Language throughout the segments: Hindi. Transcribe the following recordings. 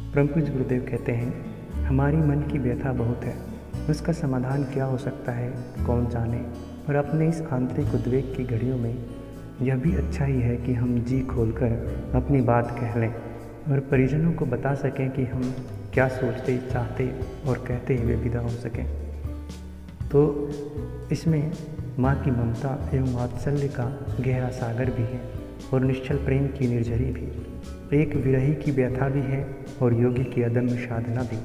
परम पूज्य गुरुदेव कहते हैं, हमारी मन की व्यथा बहुत है, उसका समाधान क्या हो सकता है कौन जाने। और अपने इस आंतरिक उद्वेग की घड़ियों में यह भी अच्छा ही है कि हम जी खोलकर अपनी बात कह लें और परिजनों को बता सकें कि हम क्या सोचते चाहते और कहते हुए विदा हो सकें। तो इसमें माँ की ममता एवं वात्सल्य का गहरा सागर भी है और निश्चल प्रेम की निर्झरी भी, एक विरही की व्यथा भी है और योगी की अदम्य साधना भी,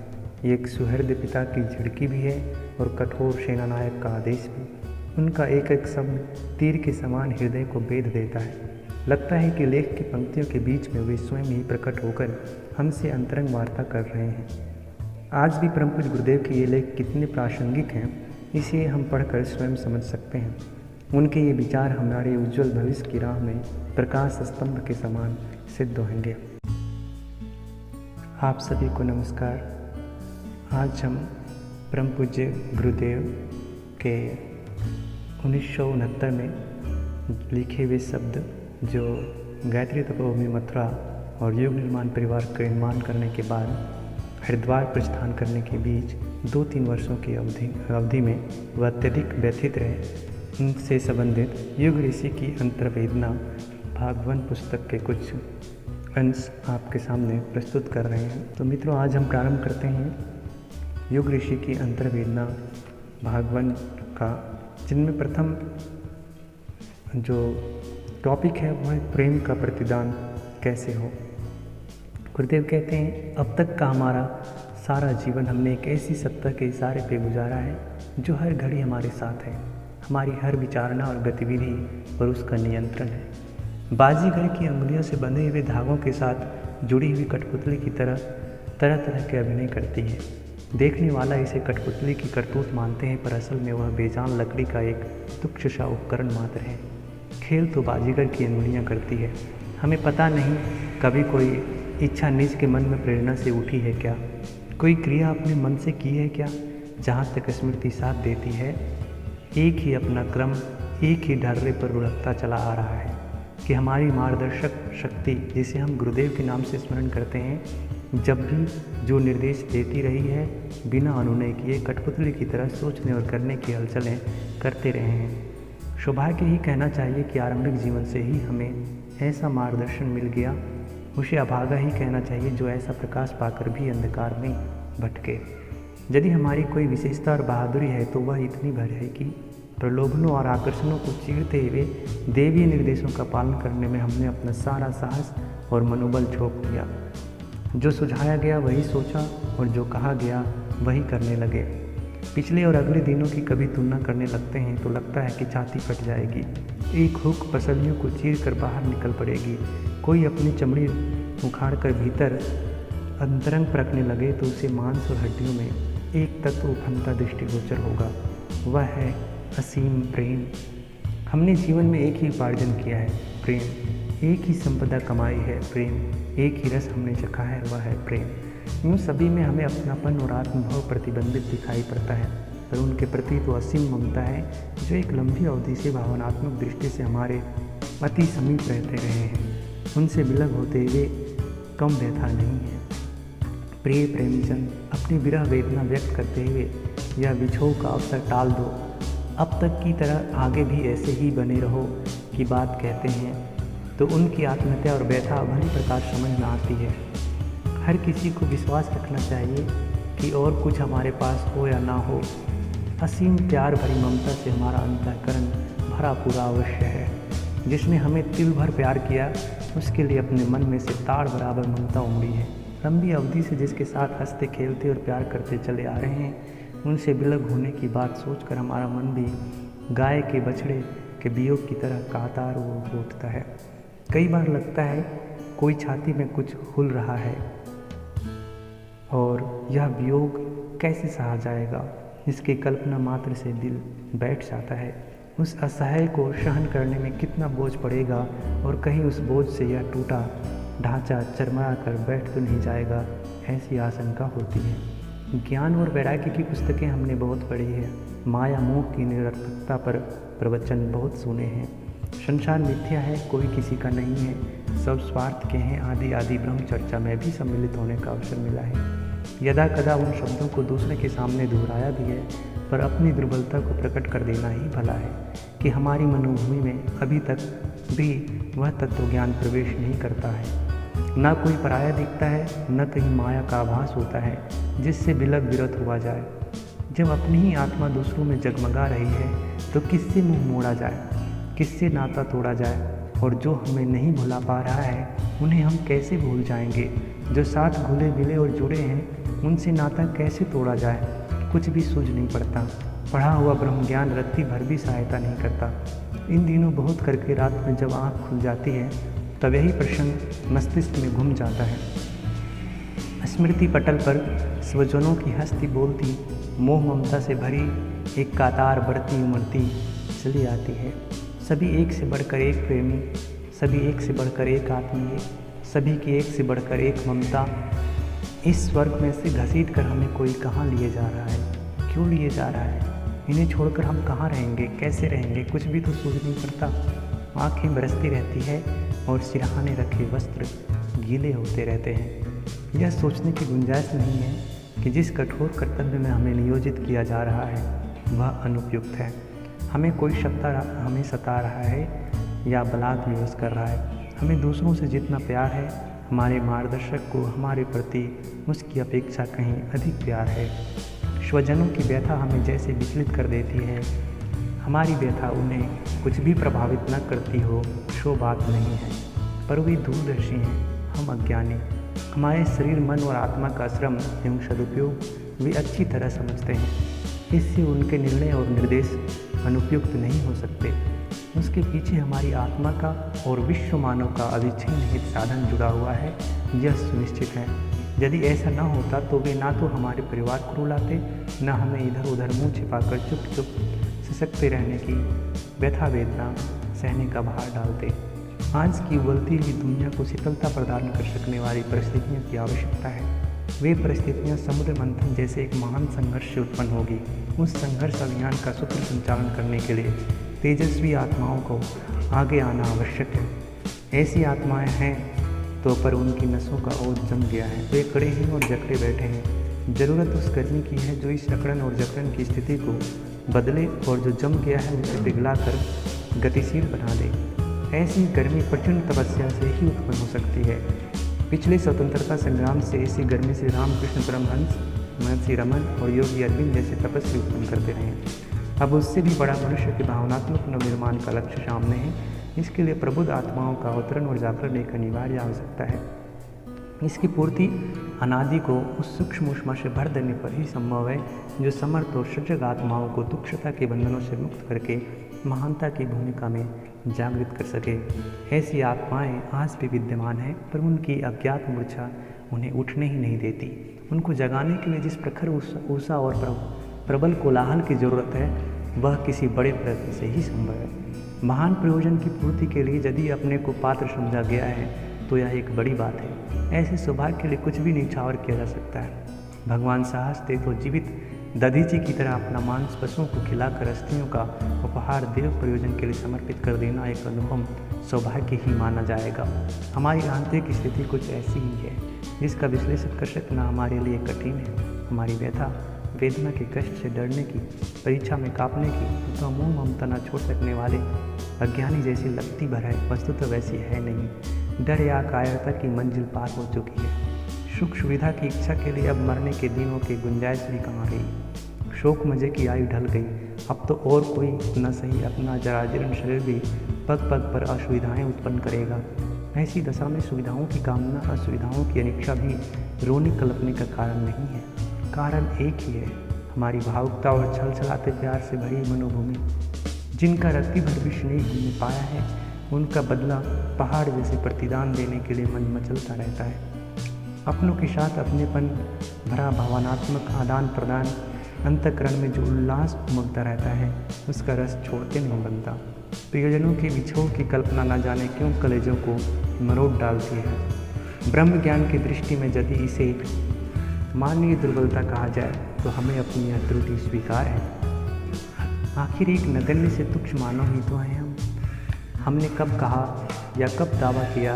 एक सुहृद पिता की झिड़की भी है और कठोर सेनानायक का आदेश भी। उनका एक एक शब्द तीर के समान हृदय को भेद देता है। लगता है कि लेख की पंक्तियों के बीच में वे स्वयं ही प्रकट होकर हमसे अंतरंग वार्ता कर रहे हैं। आज भी परम पूज्य गुरुदेव के ये लेख कितने प्रासंगिक हैं, इसे हम पढ़कर स्वयं समझ सकते हैं। उनके ये विचार हमारे उज्जवल भविष्य की राह में प्रकाश स्तंभ के समान सिद्ध होंगे। आप सभी को नमस्कार। आज हम परम पूज्य गुरुदेव के 1969 में लिखे हुए शब्द, जो गायत्री तपोभूमि मथुरा और योग निर्माण परिवार का निर्माण करने के बाद हरिद्वार प्रस्थान करने के बीच 2-3 वर्षों की अवधि में वह अत्यधिक व्यथित रहे, उनसे संबंधित युग ऋषि की अंतर्वेदना भागवन पुस्तक के कुछ अंश आपके सामने प्रस्तुत कर रहे हैं। तो मित्रों, आज हम प्रारंभ करते हैं युग ऋषि की अंतर्वेदना भागवन का, जिनमें प्रथम जो टॉपिक है वह प्रेम का प्रतिदान कैसे हो। गुरुदेव कहते हैं, अब तक का हमारा सारा जीवन हमने एक ऐसी सत्ता के इशारे पे गुजारा है जो हर घड़ी हमारे साथ है, हमारी हर विचारना और गतिविधि पर उसका नियंत्रण है। बाजीगर की अंगुलियों से बंधे हुए धागों के साथ जुड़ी हुई कठपुतली की तरह तरह के अभिनय करती है। देखने वाला इसे कठपुतली की करतूत मानते हैं, पर असल में वह बेजान लकड़ी का एक तुच्छ सा उपकरण मात्र है। खेल तो बाजीगर की अंगुलियाँ करती है। हमें पता नहीं कभी कोई इच्छा निज के मन में प्रेरणा से उठी है क्या, कोई क्रिया अपने मन से की है क्या। जहाँ तक स्मृति साथ देती है, एक ही अपना क्रम एक ही ढर्रे पर लुढ़कता चला आ रहा है कि हमारी मार्गदर्शक शक्ति, जिसे हम गुरुदेव के नाम से स्मरण करते हैं, जब भी जो निर्देश देती रही है, बिना अनुनय किए कठपुतली की तरह सोचने और करने की हलचलें करते रहे हैं। सौभाग्य ही कहना चाहिए कि आरंभिक जीवन से ही हमें ऐसा मार्गदर्शन मिल गया। उसे अभागा ही कहना चाहिए जो ऐसा प्रकाश पाकर भी अंधकार में भटके। यदि हमारी कोई विशेषता और बहादुरी है तो वह इतनी भर है कि प्रलोभनों और आकर्षणों को चीरते हुए देवीय निर्देशों का पालन करने में हमने अपना सारा साहस और मनोबल झोंक दिया। जो सुझाया गया वही सोचा और जो कहा गया वही करने लगे। पिछले और अगले दिनों की कभी तुलना करने लगते हैं तो लगता है कि छाती फट जाएगी, एक हुक पसलियों को चीर कर बाहर निकल पड़ेगी। कोई अपनी चमड़ी उखाड़ कर भीतर अंतरंग परखने लगे तो उसे मांस और हड्डियों में एक तत्व उफनता दृष्टिगोचर होगा, वह है असीम प्रेम। हमने जीवन में एक ही उपार्जन किया है, प्रेम। एक ही संपदा कमाई है, प्रेम। एक ही रस हमने चखा है, वह है प्रेम। यूँ सभी में हमें अपनापन और आत्मभाव प्रतिबंधित दिखाई पड़ता है, पर उनके प्रति तो असीम ममता है, जो एक लंबी अवधि से भावनात्मक दृष्टि से हमारे अति समीप रहते रहे हैं। उनसे विलग होते हुए कम व्यथा नहीं है। प्रिय प्रेमीजन, अपनी विरह वेदना व्यक्त करते हुए यह बिछोह का अवसर टाल दो। अब तक की तरह आगे भी ऐसे ही बने रहो की बात कहते हैं तो उनकी आत्महत्या और व्यथा भली प्रकार समझ में आती है। हर किसी को विश्वास रखना चाहिए कि और कुछ हमारे पास हो या ना हो, असीम प्यार भरी ममता से हमारा अंतःकरण भरा पूरा अवश्य है। जिसने हमें तिल भर प्यार किया, उसके लिए अपने मन में से ताड़ बराबर ममता उमड़ी है। लंबी अवधि से जिसके साथ हंसते खेलते और प्यार करते चले आ रहे हैं, उनसे विलग होने की बात सोचकर हमारा मन भी गाय के बछड़े के वियोग की तरह कातार उठता है। कई बार लगता है कोई छाती में कुछ हुल रहा है और यह वियोग कैसे सहा जाएगा। इसकी कल्पना मात्र से दिल बैठ जाता है। उस असहाय को सहन करने में कितना बोझ पड़ेगा और कहीं उस बोझ से यह टूटा ढांचा चरमरा कर बैठ तो नहीं जाएगा, ऐसी आशंका होती है। ज्ञान और वैराग्य की पुस्तकें हमने बहुत पढ़ी है, माया मोह की निरर्थकता पर प्रवचन बहुत सुने हैं। संसार मिथ्या है, कोई किसी का नहीं है, सब स्वार्थ के हैं आदि आदि ब्रह्म चर्चा में भी सम्मिलित होने का अवसर मिला है। यदा कदा उन शब्दों को दूसरे के सामने दोहराया भी है, पर अपनी दुर्बलता को प्रकट कर देना ही भला है कि हमारी मनोभूमि में अभी तक भी वह तत्व ज्ञान प्रवेश नहीं करता है। न कोई पराया दिखता है, न कहीं माया का आभास होता है जिससे बिलक विरत हुआ जाए। जब अपनी ही आत्मा दूसरों में जगमगा रही है तो किससे मुंह मोड़ा जाए, किससे नाता तोड़ा जाए। और जो हमें नहीं भुला पा रहा है उन्हें हम कैसे भूल जाएंगे। जो साथ घुले मिले और जुड़े हैं उनसे नाता कैसे तोड़ा जाए, कुछ भी सूझ नहीं पड़ता। पढ़ा हुआ ब्रह्म ज्ञान रत्ती भर भी सहायता नहीं करता। इन दिनों बहुत करके रात में जब आँख खुल जाती है तब यही प्रसंग मस्तिष्क में घूम जाता है। स्मृति पटल पर स्वजनों की हस्ती बोलती, मोह ममता से भरी एक कातार बढ़ती उमड़ती चली आती है। सभी एक से बढ़कर एक प्रेमी, सभी एक से बढ़कर एक आत्मीय, सभी की एक से बढ़कर एक ममता। इस स्वर्ग में से घसीट कर हमें कोई कहाँ लिए जा रहा है, क्यों लिए जा रहा है। इन्हें छोड़कर हम कहाँ रहेंगे, कैसे रहेंगे, कुछ भी तो सूझ नहीं पड़ता। आँखें बरसती रहती है और सिरहाने रखे वस्त्र गीले होते रहते हैं। यह सोचने की गुंजाइश नहीं है कि जिस कठोर कर्तव्य में हमें नियोजित किया जा रहा है वह अनुपयुक्त है। हमें कोई हमें सता रहा है या बलात् विवश कर रहा है। हमें दूसरों से जितना प्यार है, हमारे मार्गदर्शक को हमारे प्रति उसकी अपेक्षा कहीं अधिक प्यार है। स्वजनों की व्यथा हमें जैसे विचलित कर देती है, हमारी व्यथा उन्हें कुछ भी प्रभावित न करती हो सो बात नहीं है। पर वे दूरदर्शी हैं, हम अज्ञानी। हमारे शरीर, मन और आत्मा का श्रम एवं सदुपयोग वे अच्छी तरह समझते हैं। इससे उनके निर्णय और निर्देश अनुपयुक्त नहीं हो सकते। उसके पीछे हमारी आत्मा का और विश्व मानव का अविच्छिन्न हित साधन जुड़ा हुआ है, यह सुनिश्चित है। यदि ऐसा न होता तो वे ना तो हमारे परिवार को रुलाते, न हमें इधर उधर मुंह छिपाकर चुप चुप सिसकते रहने की व्यथा वेदना सहने का भार डालते। आज की उबलती हुई दुनिया को शीतलता प्रदान कर सकने वाली परिस्थितियों की आवश्यकता है। वे परिस्थितियां समुद्र मंथन जैसे एक महान संघर्ष से उत्पन्न होगी। उस संघर्ष अभियान का सूत्र संचालन करने के लिए तेजस्वी आत्माओं को आगे आना आवश्यक है। ऐसी आत्माएं हैं तो पर उनकी नसों का ओझ जम गया है। वे खड़े हैं और जकड़े बैठे हैं। ज़रूरत उस गर्मी की है जो इस अकड़न और जकड़न की स्थिति को बदले और जो जम गया है उसे पिघलाकर गतिशील बना दे। ऐसी गर्मी प्रचंड तपस्या से ही उत्पन्न हो सकती है। पिछले स्वतंत्रता संग्राम से ऐसी गर्मी से रामकृष्ण परमहंस, महर्षि रमन और योगी अरविंद जैसे तपस्वी उत्पन्न करते रहे। अब उससे भी बड़ा मनुष्य के भावनात्मक नवनिर्माण का लक्ष्य सामने है। इसके लिए प्रबुद्ध आत्माओं का अवतरण और जागरण एक अनिवार्य आवश्यकता है। इसकी पूर्ति अनादि को उस सूक्ष्म ऊष्मा से भर देने पर ही संभव है जो समर्थ और सजग आत्माओं को तुक्षता के बंधनों से मुक्त करके महानता की भूमिका में जागृत कर सके। ऐसी आत्माएं आज भी विद्यमान हैं, पर उनकी अज्ञात मूर्छा उन्हें उठने ही नहीं देती। उनको जगाने के लिए जिस प्रखर ऊषा और प्रबल कोलाहल की ज़रूरत है वह किसी बड़े प्रयत्न से ही संभव है। महान प्रयोजन की पूर्ति के लिए यदि अपने को पात्र समझा गया है तो यह एक बड़ी बात है। ऐसे सौभाग्य के लिए कुछ भी न्यौछावर किया जा सकता है। भगवान साहस दे तो जीवित दधीची की तरह अपना मांस पशुओं को खिलाकर अस्थियों का उपहार देव प्रयोजन के लिए समर्पित कर देना एक अनुपम सौभाग्य ही माना जाएगा। हमारी आंतरिक स्थिति कुछ ऐसी ही है जिसका विश्लेषण कर सकना हमारे लिए कठिन है। हमारी व्यथा वेदना के कष्ट से डरने की, परीक्षा में कांपने की, तो मोह ममता न छोड़ सकने वाले अज्ञानी जैसी लगती भर है, वस्तुतः वैसी है नहीं। डर या कायरता की मंजिल पार हो चुकी है। सुख सुविधा की इच्छा के लिए अब मरने के दिनों की गुंजाइश भी कहाँ रही। शोक मजे की आयु ढल गई। अब तो और कोई न सही अपना जराजीर्ण शरीर भी पग पग पर असुविधाएं उत्पन्न करेगा। ऐसी दशा में सुविधाओं की कामना, असुविधाओं की अनिच्छा भी रोने कलपने का कारण नहीं है। कारण एक ही है, हमारी भावुकता और छल छलाते प्यार से भरी मनोभूमि। जिनका रत्ती भर भी स्नेह हमने पाया है उनका बदला पहाड़ जैसे प्रतिदान देने के लिए मन मचलता रहता है। अपनों के साथ अपनेपन भरा भावनात्मक आदान प्रदान अंतःकरण में जो उल्लास उमगता रहता है उसका रस छोड़ते नहीं बनता। प्रियजनों के बिछोह की कल्पना न जाने क्यों कलेजों को मरोड़ डालती है। ब्रह्म ज्ञान की दृष्टि में यदि इसे मानवीय दुर्बलता कहा जाए तो हमें अपनी यह त्रुटि स्वीकार है। आखिर एक नगण्य से तुच्छ मानव ही तो हैं हम। हमने कब कहा या कब दावा किया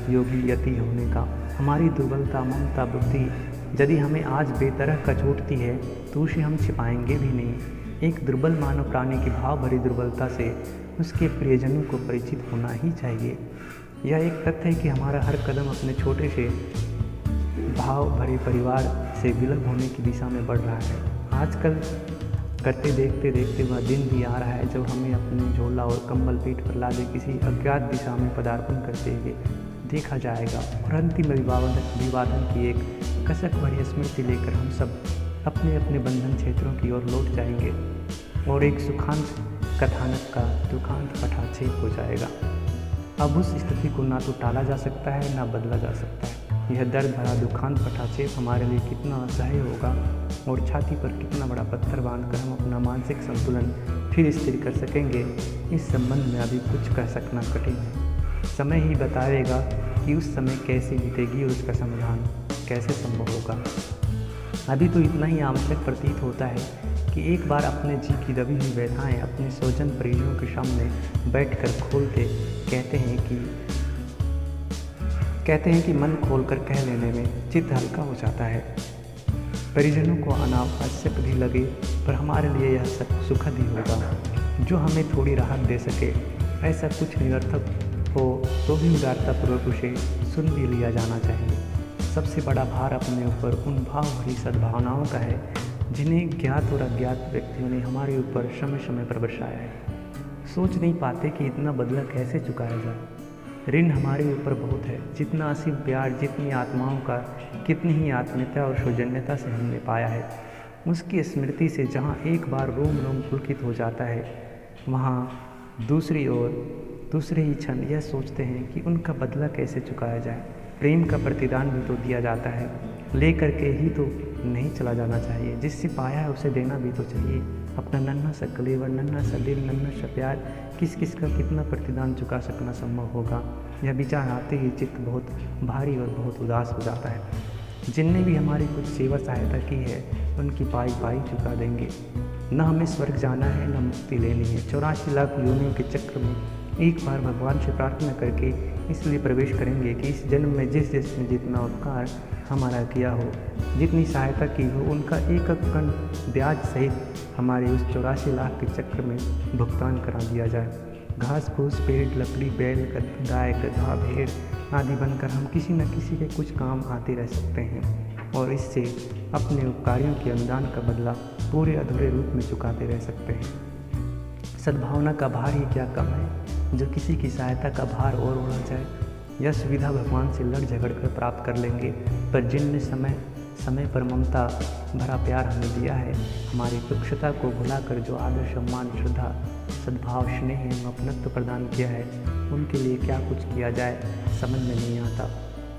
योगी यति होने का? हमारी दुर्बलता, ममता, बुद्धि यदि हमें आज बेतरह कचोटती है तो उसे हम छिपाएंगे भी नहीं। एक दुर्बल मानव प्राणी की भाव भरी दुर्बलता से उसके प्रियजनों को परिचित होना ही चाहिए। यह एक तथ्य है कि हमारा हर कदम अपने छोटे से भाव भरे परिवार से विलग होने की दिशा में बढ़ रहा है। आजकल करते देखते देखते वह दिन भी आ रहा है जब हमें अपने झोला और कंबल पीठ पर लादे किसी अज्ञात दिशा में पदार्पण करते हुए देखा जाएगा और अंतिम अभिवादन की एक कसक भरी स्मृति लेकर हम सब अपने अपने बंधन क्षेत्रों की ओर लौट जाएंगे और एक सुखांत कथानक का दुखांत पटाक्षेप हो जाएगा। अब उस स्थिति को ना तो टाला जा सकता है ना बदला जा सकता है। यह दर्द भरा दुखांत पटाक्षेप हमारे लिए कितना असह्य होगा और छाती पर कितना बड़ा पत्थर बांधकर हम अपना मानसिक संतुलन फिर स्थिर कर सकेंगे, इस संबंध में अभी कुछ कह सकना कठिन है। समय ही बताएगा कि उस समय कैसे बीतेगी और उसका समाधान कैसे संभव होगा। अभी तो इतना ही आवश्यक प्रतीत होता है कि एक बार अपने जी की दबी हुई व्यथाएं अपने स्वजन परिजनों के सामने बैठकर खोलते कहते हैं कि मन खोलकर कह लेने में चित्त हल्का हो जाता है। परिजनों को अनावश्यक भी लगे पर हमारे लिए यह सुखद ही होगा जो हमें थोड़ी राहत दे सके। ऐसा कुछ निरर्थक हो तो भी उदारतापूर्वक उसे सुन भी लिया जाना चाहिए। सबसे बड़ा भार अपने ऊपर उन भाव भरी सद्भावनाओं का है जिन्हें ज्ञात और अज्ञात व्यक्तियों ने हमारे ऊपर समय समय पर बरसाया है। सोच नहीं पाते कि इतना बदला कैसे चुकाया जाए। ऋण हमारे ऊपर बहुत है, जितना असीम प्यार, जितनी आत्माओं का, कितनी ही आत्मीयता और सौजन्यता से हमने पाया है, उसकी स्मृति से जहाँ एक बार रोम रोम पुलकित हो जाता है, वहाँ दूसरी ओर दूसरे ही क्षण यह सोचते हैं कि उनका बदला कैसे चुकाया जाए। प्रेम का प्रतिदान भी तो दिया जाता है, ले करके ही तो नहीं चला जाना चाहिए। जिससे पाया है उसे देना भी तो चाहिए। अपना नन्हा सा कलेवर, नन्हा सा दिल, नन्हा सा प्यार, किस किस का कितना प्रतिदान चुका सकना संभव होगा, यह विचार आते ही चित्त बहुत भारी और बहुत उदास हो जाता है। जिनने भी हमारी कुछ सेवा सहायता की है उनकी पाई पाई चुका देंगे। न हमें स्वर्ग जाना है न मुक्ति लेनी है। 84 लाख योनियों के चक्र में एक बार भगवान से प्रार्थना करके इसलिए प्रवेश करेंगे कि इस जन्म में जिसने जितना उपकार हमारा किया हो, जितनी सहायता की हो, उनका एक एक कण ब्याज सहित हमारे उस 84 लाख के चक्र में भुगतान करा दिया जाए। घास फूस, पेड़, लकड़ी, बैल, गाय, गधा, भेड़ आदि बनकर हम किसी न किसी के कुछ काम आते रह सकते हैं और इससे अपने उपकारियों के अनुदान का बदला पूरे अधूरे रूप में चुकाते रह सकते हैं। सद्भावना का भार ही क्या कम है जो किसी की सहायता का भार और उड़ा जाए। यह सुविधा भगवान से लड़ झगड़ कर प्राप्त कर लेंगे, पर जिनने समय पर ममता भरा प्यार हमें दिया है, हमारी तुच्छता को भुलाकर जो आदर, सम्मान, श्रद्धा, सद्भाव, स्नेह एवं अपनत्व प्रदान किया है, उनके लिए क्या कुछ किया जाए समझ में नहीं आता।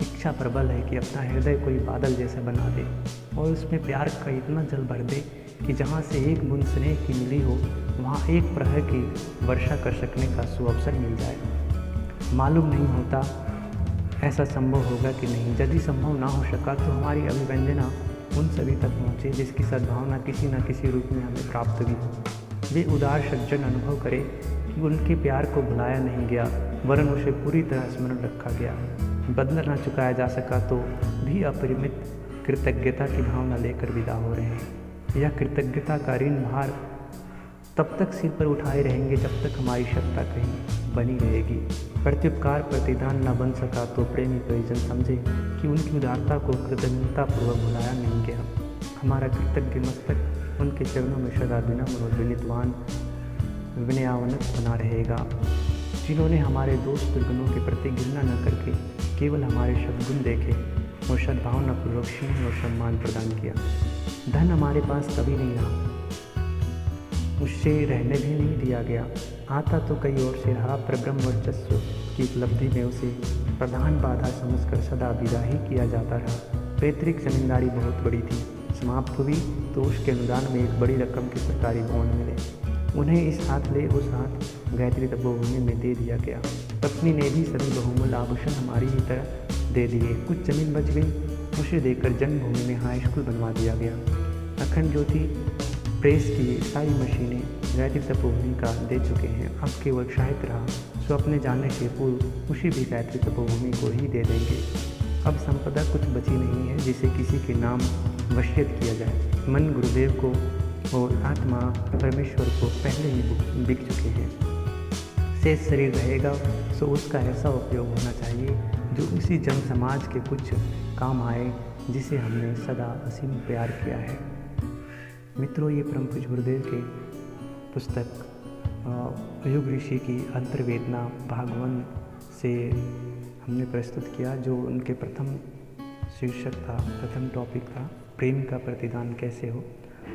इच्छा प्रबल है कि अपना हृदय कोई बादल जैसा बना दे और उसमें प्यार का इतना जल भर दे कि जहाँ से एक बूंद स्नेह की मिली हो वहाँ एक प्रहर की वर्षा कर सकने का सुअवसर मिल जाए। मालूम नहीं होता ऐसा संभव होगा कि नहीं। यदि संभव ना हो सका तो हमारी अभिव्यंजना उन सभी तक पहुँचे जिसकी सद्भावना किसी न किसी रूप में हमें प्राप्त भी हो। वे उदार सज्जन अनुभव करें कि उनके प्यार को भुलाया नहीं गया वरन उसे पूरी तरह स्मरण रखा गया। बदला ना चुकाया जा सका तो भी अपरिमित कृतज्ञता की भावना लेकर विदा हो रहे हैं। यह कृतज्ञता का ऋण भार तब तक सिर पर उठाए रहेंगे जब तक हमारी क्षमता कहीं बनी रहेगी। प्रत्युपकार प्रतिदान न बन सका तो प्रेमी परिजन समझे कि उनकी उदारता को कृतज्ञतापूर्वक भुलाया नहीं गया। हमारा कृतज्ञ मस्तक उनके चरणों में सदा विनम्र और विनयावनत बना रहेगा। जिन्होंने हमारे दोष दुर्गुणों के प्रति घृणा न करके केवल हमारे सद्गुण देखे और सद्भावनापूर्वक स्नेह और सम्मान प्रदान किया। धन हमारे पास कभी नहीं रहा, उससे रहने भी नहीं दिया गया। आता तो कई ओर से रहा, पर ब्रह्म वर्चस्व की उपलब्धि में उसे प्रधान बाधा समझकर सदा विदा ही किया जाता रहा। पैतृक जमींदारी बहुत बड़ी थी, समाप्त हुई तो उसके अनुदान में एक बड़ी रकम के सरकारी बॉन्ड मिले। उन्हें इस हाथ ले उस हाथ गायत्री तपोभूमि में दे दिया गया। पत्नी ने भी सभी बहुमूल्य आभूषण हमारी ही तरह दे दिए। कुछ जमीन बच गई, उसे देकर जन्मभूमि में हाई स्कूल बनवा दिया गया। अखंड ज्योति प्रेस की सारी मशीनें गायत्री तपोभूमि का दे चुके हैं। अब केवल साहित्य रहा, सो अपने जाने के पूर्व उसी भी गायत्री तपोभूमि को ही दे देंगे। अब संपदा कुछ बची नहीं है जिसे किसी के नाम वसीयत किया जाए। मन गुरुदेव को और आत्मा परमेश्वर को पहले ही बिक चुके हैं। शेष शरीर रहेगा सो उसका ऐसा उपयोग होना चाहिए जो उसी जन समाज के कुछ काम आए जिसे हमने सदा असीम प्यार किया है। मित्रों, ये परम पूज्य गुरुदेव के पुस्तक योग ऋषि की अंतर्वेदना भाग 1 से हमने प्रस्तुत किया, जो उनके प्रथम शीर्षक था, प्रथम टॉपिक था, प्रेम का प्रतिदान कैसे हो।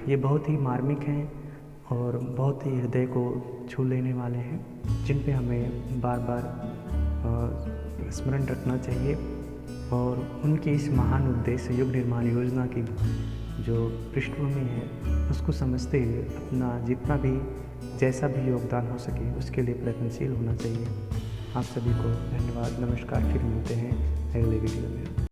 ये बहुत ही मार्मिक हैं और बहुत ही हृदय को छू लेने वाले हैं, जिन पे हमें बार बार स्मरण रखना चाहिए और उनके इस महान उद्देश्य युग निर्माण योजना की जो पृष्ठभूमि है उसको समझते हुए अपना जितना भी जैसा भी योगदान हो सके उसके लिए प्रयत्नशील होना चाहिए। आप सभी को धन्यवाद, नमस्कार। फिर मिलते हैं अगले वीडियो में।